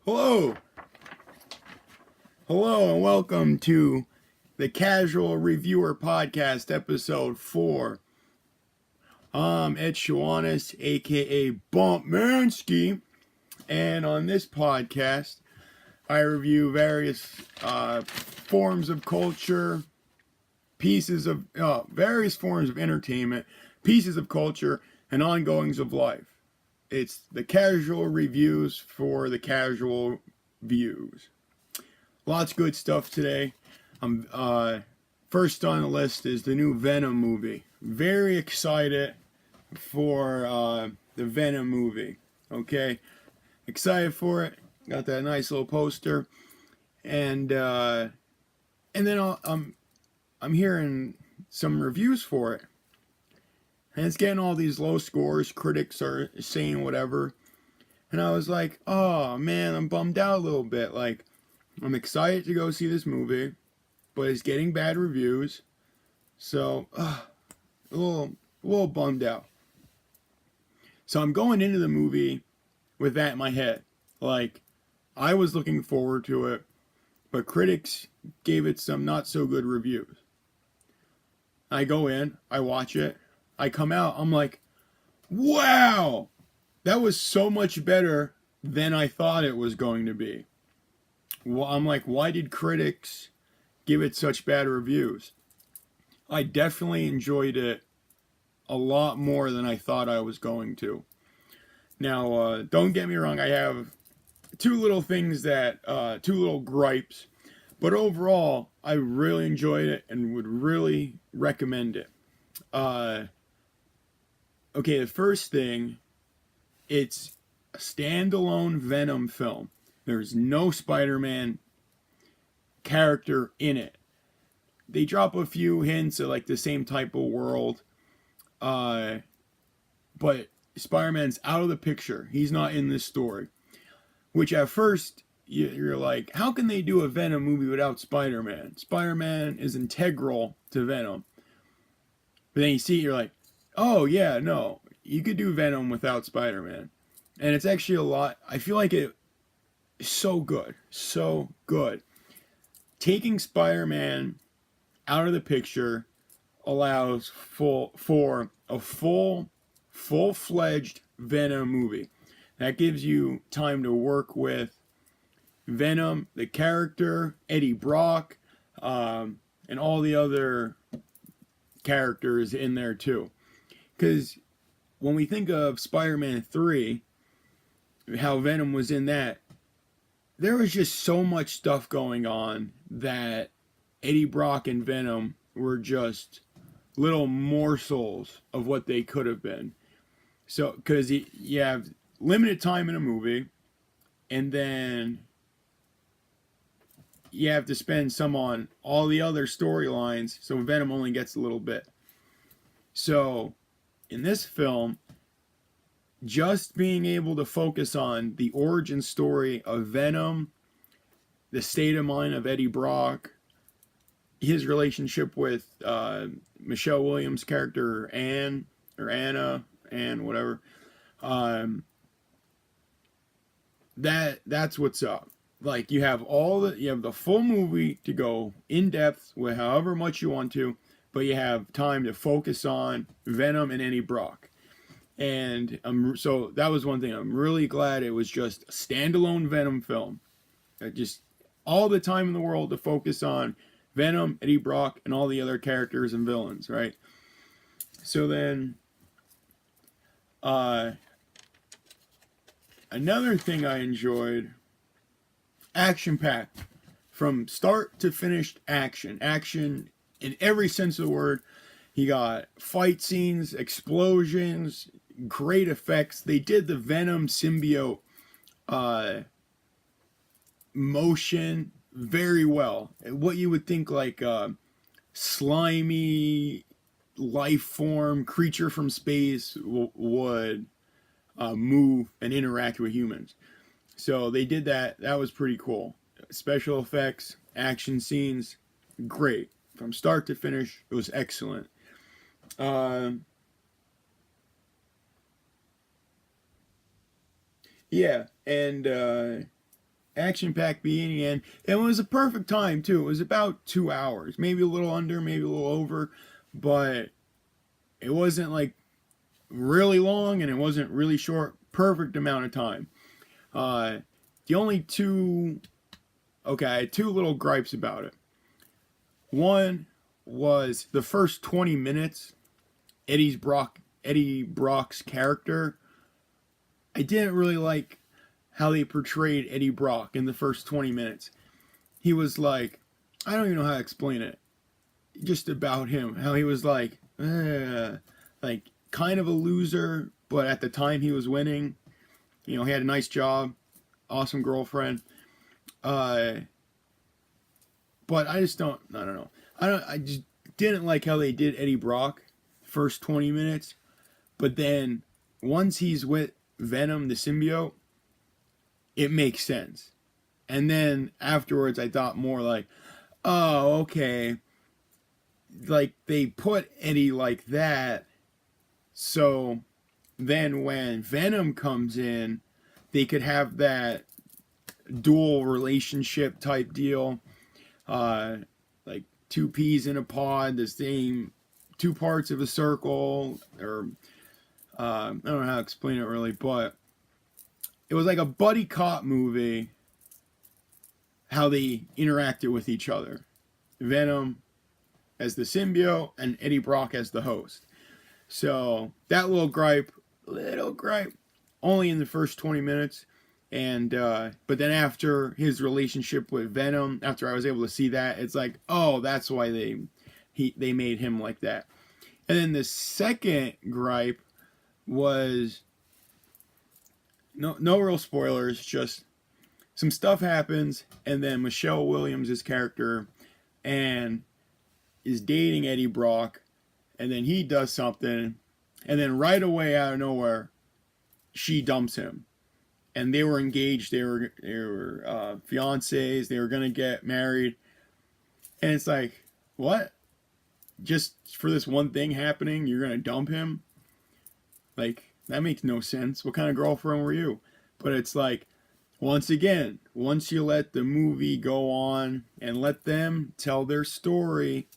Hello. Hello and welcome to the Casual Reviewer Podcast, episode 4. I'm Ed Shawanis, aka Bumpmansky, and on this podcast, I review various forms of culture, various forms of entertainment, pieces of culture, and ongoings of life. It's the casual reviews for the casual views. Lots of good stuff today. First on the list is the new Venom movie. Very excited for the Venom movie. Okay, excited for it. Got that nice little poster, and then I'm hearing some reviews for it, and it's getting all these low scores. Critics are saying whatever, and I was like, oh man, I'm bummed out a little bit. Like, I'm excited to go see this movie, but it's getting bad reviews, so a little bummed out. So I'm going into the movie with that in my head. Like, I was looking forward to it, but critics gave it some not so good reviews. I go in, I watch it, I come out, I'm like, wow, that was so much better than I thought it was going to be. Well, I'm like, why did critics give it such bad reviews? I definitely enjoyed it a lot more than I thought I was going to. Now, don't get me wrong, I have two little gripes, but overall, I really enjoyed it and would really recommend it. Okay, the first thing, it's a standalone Venom film. There's no Spider-Man character in it. They drop a few hints of like the same type of world, but Spider-Man's out of the picture. He's not in this story. Which at first you're like, how can they do a Venom movie without Spider-Man? Spider-Man is integral to Venom. But then you see it, you're like, oh yeah, no, you could do Venom without Spider-Man. And it's actually a lot. I feel like it is so good. So good. Taking Spider-Man out of the picture allows for a full-fledged Venom movie. That gives you time to work with Venom, the character, Eddie Brock, and all the other characters in there too. Because when we think of Spider-Man 3, how Venom was in that, there was just so much stuff going on that Eddie Brock and Venom were just little morsels of what they could have been. So, because you have limited time in a movie, and then you have to spend some on all the other storylines, so Venom only gets a little bit. So, in this film, just being able to focus on the origin story of Venom, the state of mind of Eddie Brock, his relationship with Michelle Williams' character Anne, or Anna, Anne, whatever. That's what's up. Like, you have the full movie to go in depth with however much you want to, but you have time to focus on Venom and Eddie Brock. And so that was one thing. I'm really glad it was just a standalone Venom film. Just all the time in the world to focus on Venom, Eddie Brock, and all the other characters and villains, right? So then, another thing I enjoyed, action-packed. From start to finished action. Action in every sense of the word. You got fight scenes, explosions, great effects. They did the Venom symbiote motion very well. What you would think like a slimy life form creature from space would move and interact with humans. So they did that. That was pretty cool. Special effects, action scenes, great. From start to finish, it was excellent. Yeah, and action-packed beginning, and it was a perfect time too. It was about 2 hours, maybe a little under, maybe a little over, but it wasn't like really long and it wasn't really short. Perfect amount of time. The only two, okay, I had two little gripes about it. One was the first 20 minutes, Eddie Brock's character. I didn't really like how they portrayed Eddie Brock in the first 20 minutes. He was like, I don't even know how to explain it. Just about him, how he was like kind of a loser, but at the time he was winning. You know, he had a nice job, awesome girlfriend. But I just don't. I don't know. I just didn't like how they did Eddie Brock first 20 minutes, but then once he's with Venom the symbiote, it makes sense. And then afterwards, I thought more like, oh, okay. Like they put Eddie like that, so then when Venom comes in, they could have that dual relationship type deal. Like two peas in a pod, the same two parts of a circle, or I don't know how to explain it really, but it was like a buddy cop movie, how they interacted with each other. Venom as the symbiote and Eddie Brock as the host. So that little gripe, only in the first 20 minutes. And but then after his relationship with Venom, after I was able to see that, it's like, oh, that's why they made him like that. And then the second gripe was no real spoilers, just some stuff happens, and then Michelle Williams' character and is dating Eddie Brock, and then he does something, and then right away out of nowhere, she dumps him. And they were engaged, they were fiancés, they were gonna get married, and it's like, what? Just for this one thing happening, you're gonna dump him? Like, that makes no sense. What kind of girlfriend were you? But it's like, once again, once you let the movie go on and let them tell their story,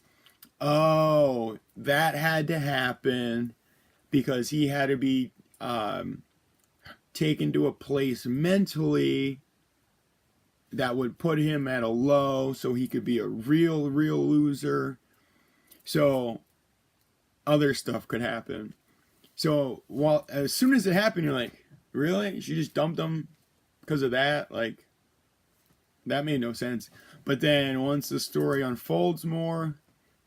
oh, that had to happen because he had to be taken to a place mentally that would put him at a low so he could be a real loser. So other stuff could happen. So as soon as it happened, you're like, really? She just dumped him because of that? Like, that made no sense. But then once the story unfolds more,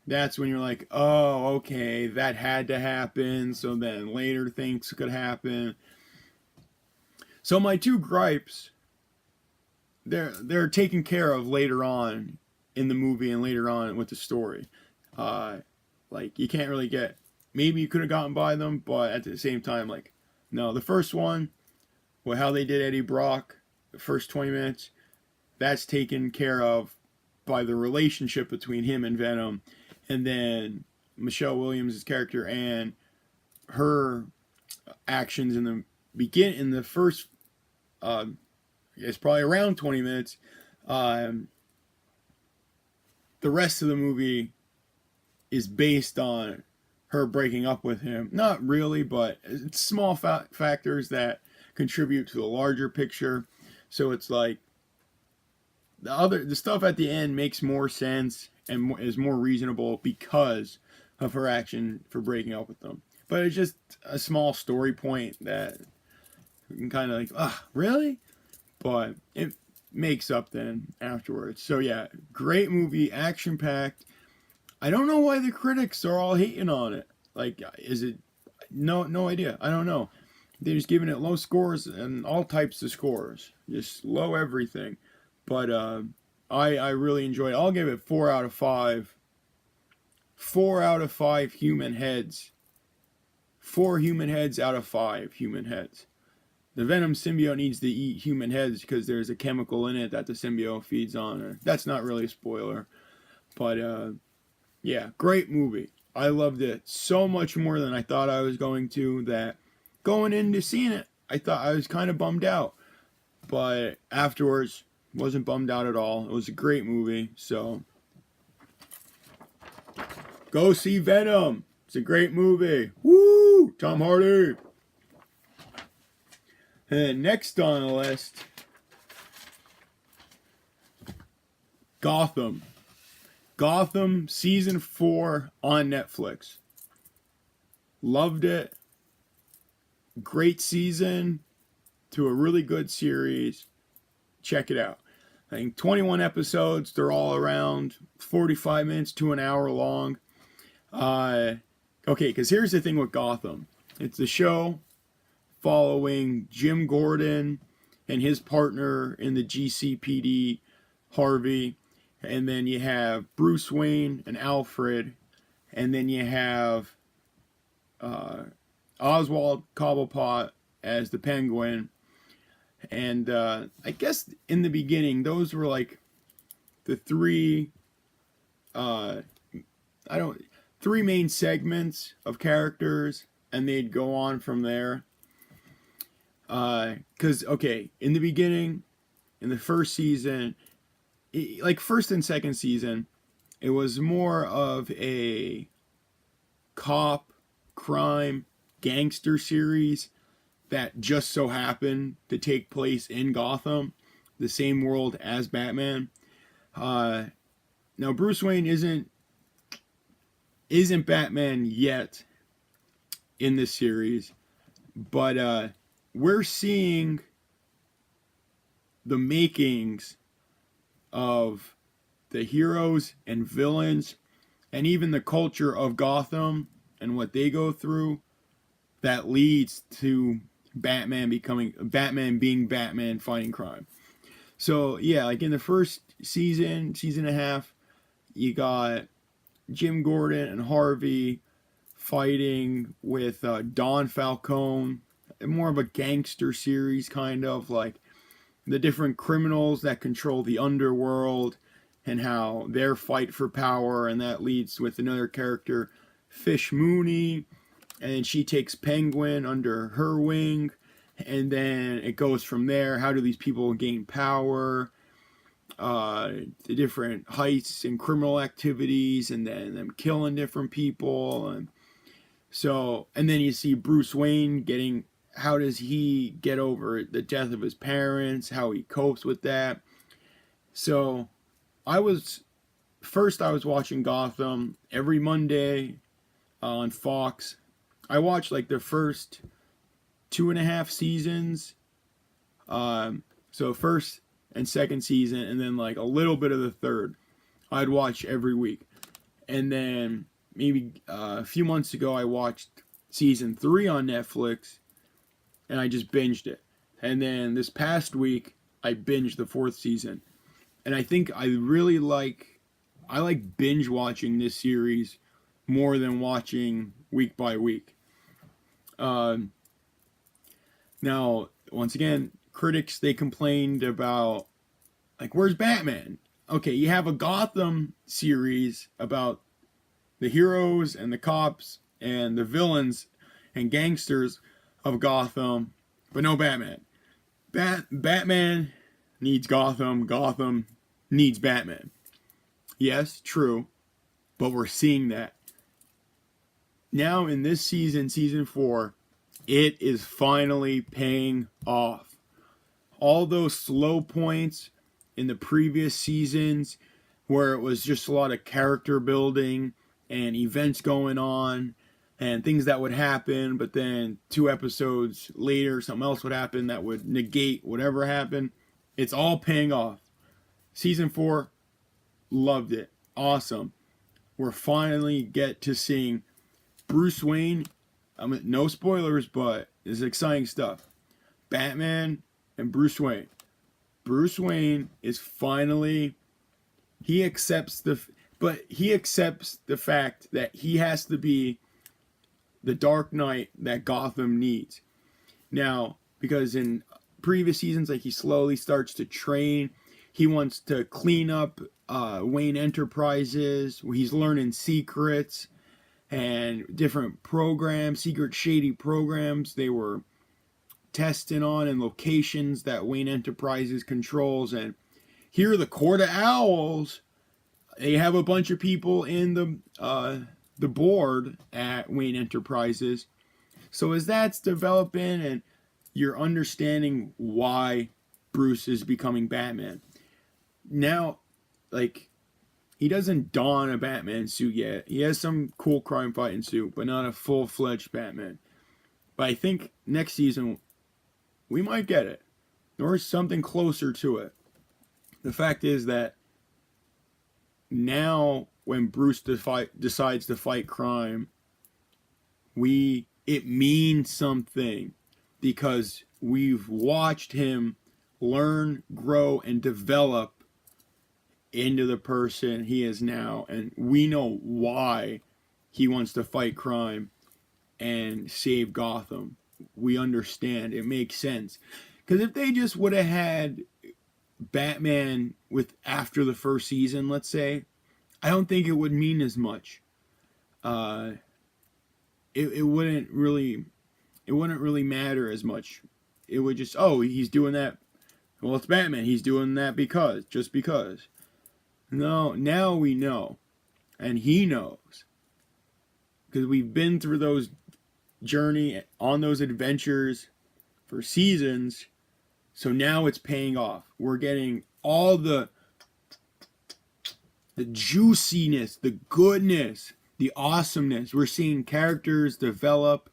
that's when you're like, oh, okay, that had to happen. So then later things could happen. So my two gripes, they're taken care of later on in the movie and later on with the story. Like, you can't really get, maybe you could have gotten by them, but at the same time, like, no. The first one, well, how they did Eddie Brock, the first 20 minutes, that's taken care of by the relationship between him and Venom. And then Michelle Williams' character and her actions in the first, it's probably around 20 minutes. The rest of the movie is based on her breaking up with him. Not really, but it's small factors that contribute to the larger picture. So it's like the stuff at the end makes more sense and is more reasonable because of her action for breaking up with them. But it's just a small story point that you can kind of like, really? But it makes up then afterwards. So yeah, great movie, action packed. I don't know why the critics are all hating on it. Like, is it no idea? I don't know. They're just giving it low scores and all types of scores, just low everything. But I really enjoyed it. I'll give it 4 out of 5. 4 out of 5 human heads. 4 human heads out of 5 human heads. The Venom symbiote needs to eat human heads because there's a chemical in it that the symbiote feeds on. That's not really a spoiler. But yeah, great movie. I loved it so much more than I thought I was going to, that going into seeing it, I thought I was kind of bummed out. But afterwards, Wasn't bummed out at all. It was a great movie. So go see Venom. It's a great movie. Woo! Tom Hardy. And next on the list, Gotham. Gotham season 4 on Netflix. Loved it. Great season to a really good series. Check it out. I think 21 episodes. They're all around 45 minutes to an hour long. Okay, because here's the thing with Gotham. It's a show following Jim Gordon and his partner in the GCPD, Harvey. And then you have Bruce Wayne and Alfred. And then you have Oswald Cobblepot as the Penguin. And I guess in the beginning, those were like the three main segments of characters, and they'd go on from there. Because, okay, in the beginning, in the first season, like first and second season, it was more of a cop, crime, gangster series that just so happened to take place in Gotham, the same world as Batman. Now Bruce Wayne isn't Batman yet in this series, but we're seeing the makings of the heroes and villains and even the culture of Gotham and what they go through that leads to Batman being Batman fighting crime. So yeah, like in the first season and a half, you got Jim Gordon and Harvey fighting with Don Falcone, more of a gangster series, kind of like the different criminals that control the underworld and how their fight for power, and that leads with another character, Fish Mooney, and she takes Penguin under her wing, and then it goes from there. How do these people gain power? The different heists and criminal activities, and then them killing different people, and then you see Bruce Wayne how does he get over the death of his parents, how he copes with that. So I was watching Gotham every Monday on Fox. I watched like the first 2.5 seasons. So first and second season, and then like a little bit of the third. I'd watch every week. And then maybe a few months ago, I watched season 3 on Netflix, and I just binged it. And then this past week, I binged the 4th season. And I think I like binge watching this series more than watching week by week. Now, once again, critics, they complained about, like, where's Batman? Okay, you have a Gotham series about the heroes and the cops and the villains and gangsters of Gotham, but no Batman. Batman needs Gotham. Gotham needs Batman. Yes, true, but we're seeing that. Now in this season, season 4, it is finally paying off. All those slow points in the previous seasons where it was just a lot of character building and events going on and things that would happen, but then 2 episodes later something else would happen that would negate whatever happened. It's all paying off. Season 4, loved it. Awesome. We're finally get to seeing Bruce Wayne. No spoilers, but it's exciting stuff. Batman and Bruce Wayne. Bruce Wayne is finally, he accepts the fact that he has to be the Dark Knight that Gotham needs. Now, because in previous seasons, like, he slowly starts to train. He wants to clean up Wayne Enterprises. He's learning secrets and different programs, secret shady programs they were testing on, and locations that Wayne Enterprises controls. And here, the Court of Owls, they have a bunch of people in the board at Wayne Enterprises. So as that's developing and you're understanding why Bruce is becoming Batman, now, like, he doesn't don a Batman suit yet. He has some cool crime fighting suit, but not a full-fledged Batman. But I think next season we might get it, or something closer to it. The fact is that now, when Bruce decides to fight crime, it means something, because we've watched him learn, grow, and develop into the person he is now, and we know why he wants to fight crime and save Gotham. We understand. It makes sense. Because if they just would have had Batman with after the first season, let's say, I don't think it would mean as much. It wouldn't really matter as much. It would just, oh, he's doing that. Well, it's Batman. He's doing that just because. No, now we know, and he knows, because we've been through those journey on those adventures for seasons. So now it's paying off. We're getting all the juiciness, the goodness, the awesomeness. We're seeing characters develop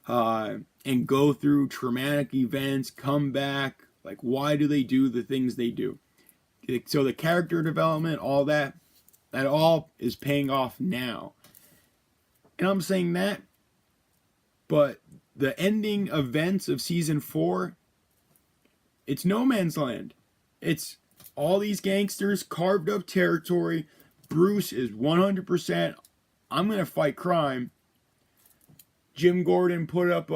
and go through traumatic events, come back. Like, why do they do the things they do? So the character development, all that all is paying off now. And I'm saying that, but the ending events of season 4, it's no man's land. It's all these gangsters carved up territory. Bruce is 100%, I'm going to fight crime. Jim Gordon put up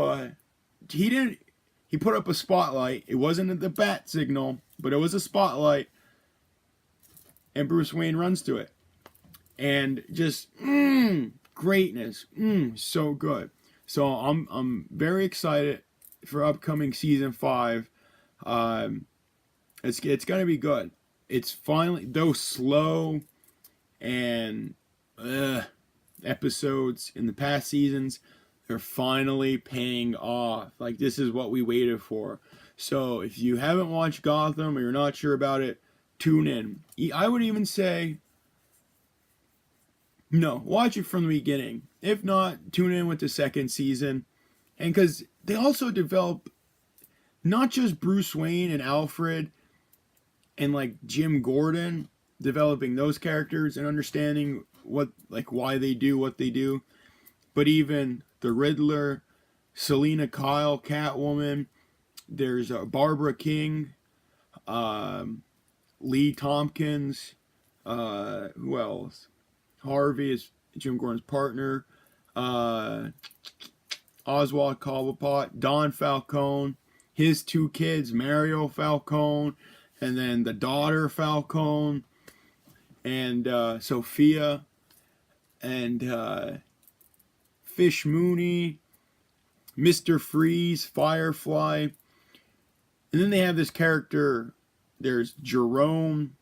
he put up a spotlight. It wasn't the bat signal, but it was a spotlight. And Bruce Wayne runs to it. And just, greatness. So good. So I'm very excited for upcoming season 5. It's gonna be good. It's finally, though slow and episodes in the past seasons, they're finally paying off. Like, this is what we waited for. So if you haven't watched Gotham or you're not sure about it, tune in. I would even say, no, watch it from the beginning. If not, tune in with the second season. And because they also develop not just Bruce Wayne and Alfred and like Jim Gordon, developing those characters and understanding why they do what they do, but even the Riddler, Selena Kyle, Catwoman, there's Barbara King, Lee Tompkins, who else? Harvey is Jim Gordon's partner. Oswald Cobblepot, Don Falcone, his 2 kids, Mario Falcone, and then the daughter Falcone, and Sophia, and Fish Mooney, Mr. Freeze, Firefly. And then they have this character, there's Jerome,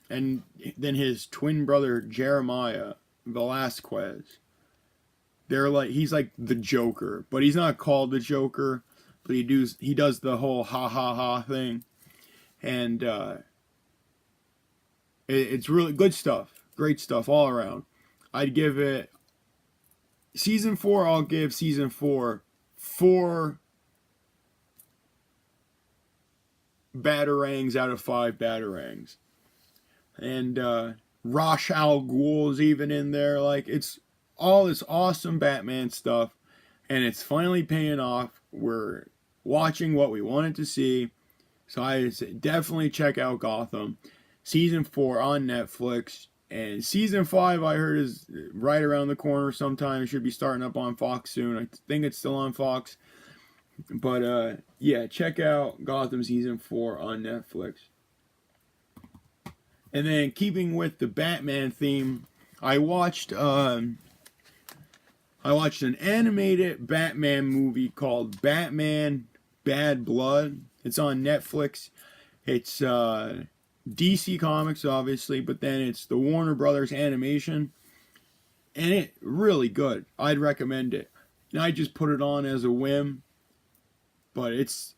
and then his twin brother Jeremiah Velasquez. He's like the Joker, but he's not called the Joker, but he does the whole ha ha ha thing. And it's really good stuff. Great stuff all around. I'd give it season 4, I'll give season 4 4 batarangs out of 5 batarangs. And Ra's al Ghul is even in there. Like, it's all this awesome Batman stuff, and it's finally paying off. We're watching what we wanted to see. So I say definitely check out Gotham. Season 4 on Netflix. And season 5, I heard, is right around the corner sometime. It should be starting up on Fox soon. I think it's still on Fox. But yeah, check out Gotham season 4 on Netflix. And then, keeping with the Batman theme, I watched an animated Batman movie called Batman Bad Blood. It's on Netflix. It's DC Comics, obviously, but then it's the Warner Brothers animation, and it really good. I'd recommend it. And I just put it on as a whim, but it's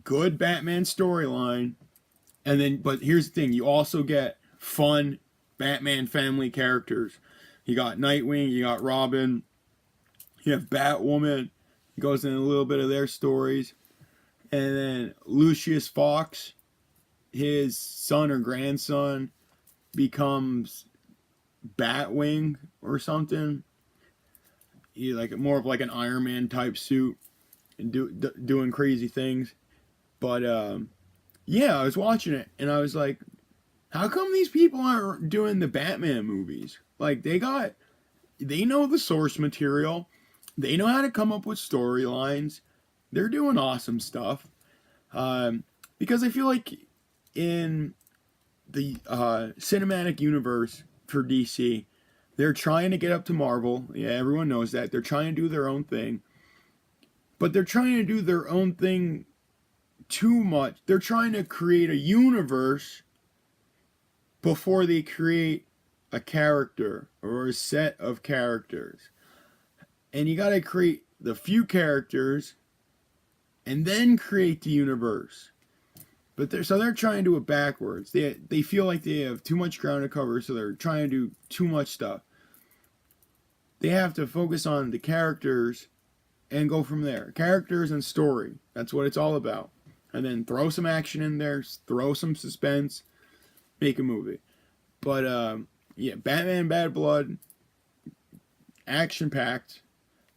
good Batman storyline. And then, but here's the thing: you also get fun Batman family characters. You got Nightwing, you got Robin, you have Batwoman. It goes in a little bit of their stories, and then Lucius Fox, his son or grandson, becomes Batwing or something. He like more of like an Iron Man type suit and doing crazy things. But yeah, I was watching it and I was like, how come these people aren't doing the Batman movies? Like they know the source material, they know how to come up with storylines. They're doing awesome stuff. Because I feel like in the cinematic universe for DC, they're trying to get up to Marvel. Yeah, everyone knows that. They're trying to do their own thing. But they're trying to do their own thing too much. They're trying to create a universe before they create a character or a set of characters. And you got to create the few characters and then create the universe. But they're trying to do it backwards. They feel like they have too much ground to cover, so they're trying to do too much stuff. They have to focus on the characters and go from there. Characters and story. That's what it's all about. And then throw some action in there, throw some suspense, make a movie. But yeah, Batman Bad Blood, action packed,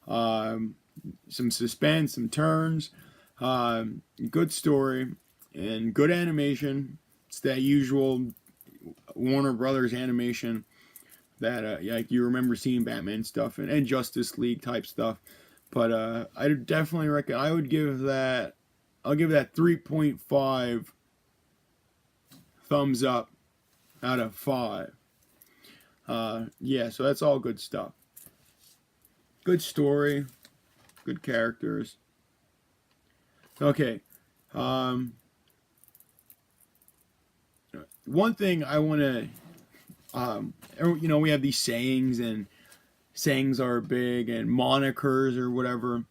some suspense, some turns, good story, and good animation. It's that usual Warner Brothers animation that like you remember seeing Batman stuff and Justice League type stuff. But I definitely reckon I'll give that 3.5 thumbs up out of 5. Yeah, so that's all good stuff. Good story, good characters. Okay. One thing I want to, we have these sayings, and sayings are big, and monikers or whatever.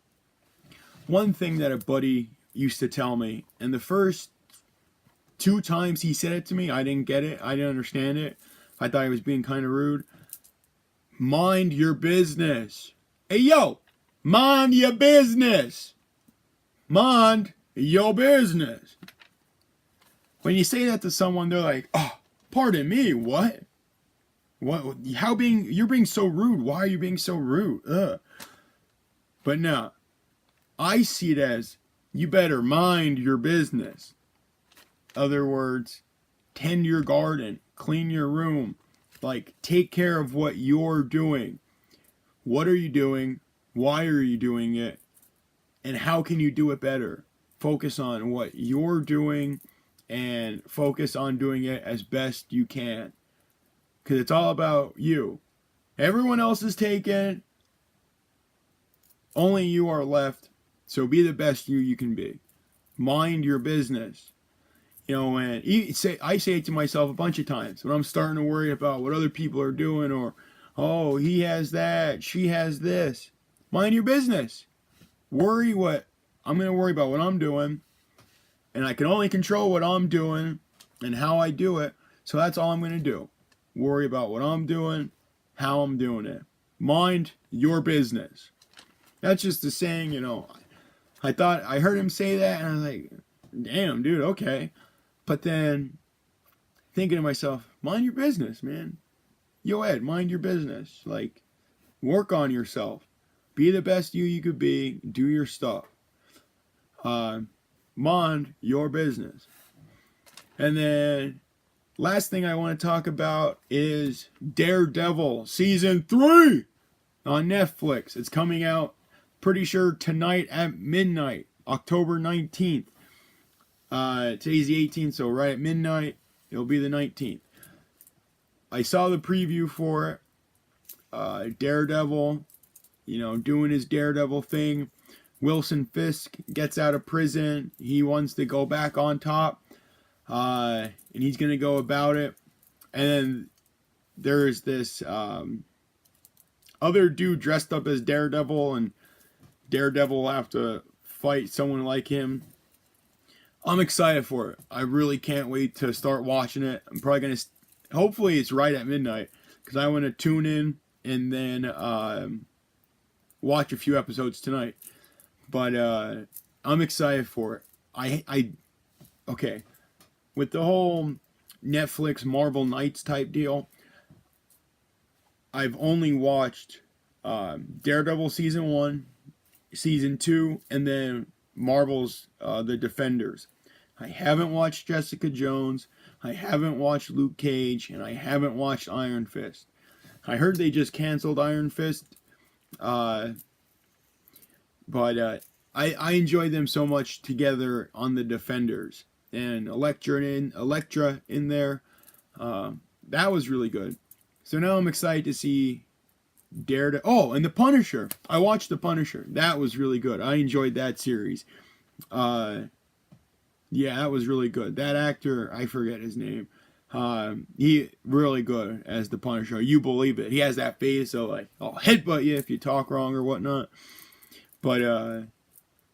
One thing that a buddy used to tell me, and the first 2 times he said it to me, I didn't get it. I didn't understand it. I thought he was being kind of rude. Mind your business. Hey, yo, mind your business. Mind your business. When you say that to someone, they're like, oh, pardon me, what? What? You're being so rude. Why are you being so rude? Ugh. But no, I see it as, you better mind your business. Other words, tend your garden, clean your room, like take care of what you're doing. What are you doing? Why are you doing it? And how can you do it better? Focus on what you're doing and focus on doing it as best you can. Because it's all about you. Everyone else is taken. Only you are left. So be the best you can be. Mind your business. And I say it to myself a bunch of times when I'm starting to worry about what other people are doing, or, oh, he has that, she has this. Mind your business. I'm going to worry about what I'm doing, and I can only control what I'm doing and how I do it. So that's all I'm going to do. Worry about what I'm doing, how I'm doing it. Mind your business. That's just the saying, I heard him say that, and I was like, damn, dude, okay. But then, thinking to myself, mind your business, man. Yo, Ed, mind your business. Like, work on yourself. Be the best you could be. Do your stuff. Mind your business. And then, last thing I want to talk about is Daredevil Season 3 on Netflix. It's coming out, pretty sure, tonight at midnight, October 19th. Today's the 18th, so right at midnight, it'll be the 19th. I saw the preview for it. Daredevil, doing his Daredevil thing. Wilson Fisk gets out of prison. He wants to go back on top. and he's gonna go about it. And then there's this other dude dressed up as Daredevil, and Daredevil will have to fight someone like him. I'm excited for it. I really can't wait to start watching it. I'm probably gonna, hopefully it's right at midnight, because I want to tune in and then watch a few episodes tonight. But I'm excited for it. Okay, with the whole Netflix Marvel Knights type deal, I've only watched Daredevil season 1, season 2, and then Marvel's The Defenders. I haven't watched Jessica Jones, I haven't watched Luke Cage, and I haven't watched Iron Fist. I heard they just canceled Iron Fist, but I enjoyed them so much together on The Defenders. And Elektra in there, that was really good. So now I'm excited to see Daredevil. Oh, and The Punisher. I watched The Punisher. That was really good. I enjoyed that series. Yeah, that was really good. That actor, I forget his name. He really good as the Punisher. You believe it. He has that face of like, I'll headbutt you if you talk wrong or whatnot. But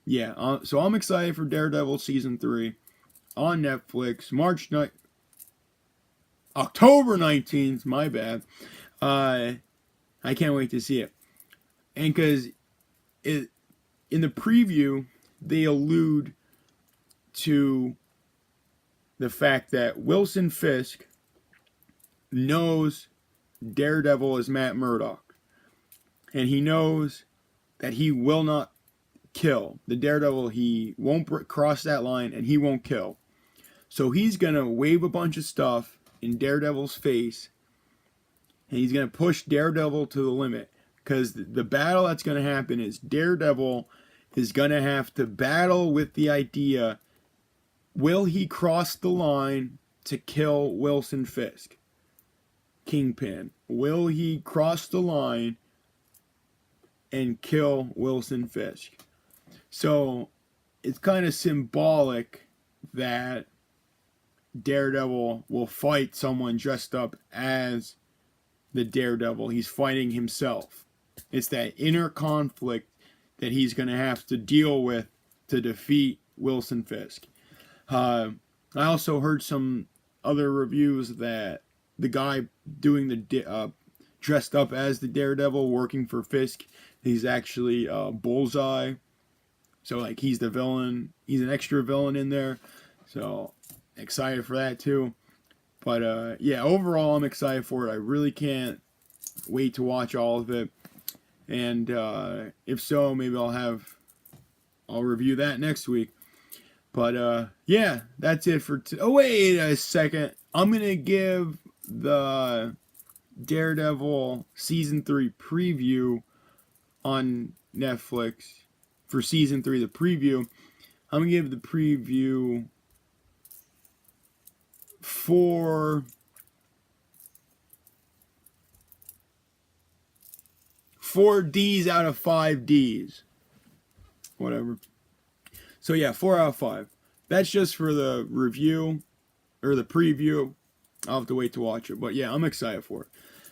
yeah. So I'm excited for Daredevil season 3 on Netflix, October 19th. My bad. I can't wait to see it. And because in the preview they allude to the fact that Wilson Fisk knows Daredevil is Matt Murdock. And he knows that he will not kill. The Daredevil, he won't cross that line and he won't kill. So he's going to wave a bunch of stuff in Daredevil's face. And he's going to push Daredevil to the limit. Because the battle that's going to happen is Daredevil is going to have to battle with the idea, will he cross the line to kill Wilson Fisk? Kingpin. Will he cross the line and kill Wilson Fisk? So it's kind of symbolic that Daredevil will fight someone dressed up as the Daredevil. He's fighting himself. It's that inner conflict that he's going to have to deal with to defeat Wilson Fisk. I also heard some other reviews that the guy doing the dressed up as the Daredevil working for Fisk, he's actually Bullseye. So like he's the villain. He's an extra villain in there. So excited for that too. But yeah, overall I'm excited for it. I really can't wait to watch all of it. And if so, maybe I'll review that next week. But yeah, that's it for oh wait a second. I'm gonna give the Daredevil season 3 preview on Netflix for season 3. The preview. I'm gonna give the preview 4 Ds out of 5 Ds. Whatever. So yeah, 4 out of 5. That's just for the review or the preview. I'll have to wait to watch it. But yeah, I'm excited for it.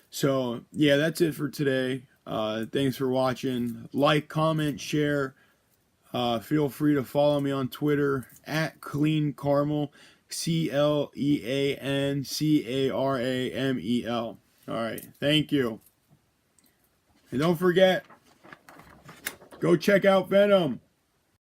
So yeah, that's it for today. Thanks for watching. Like, comment, share. Feel free to follow me on Twitter at Clean Caramel. CleanCaramel. Alright, thank you. And don't forget, go check out Venom.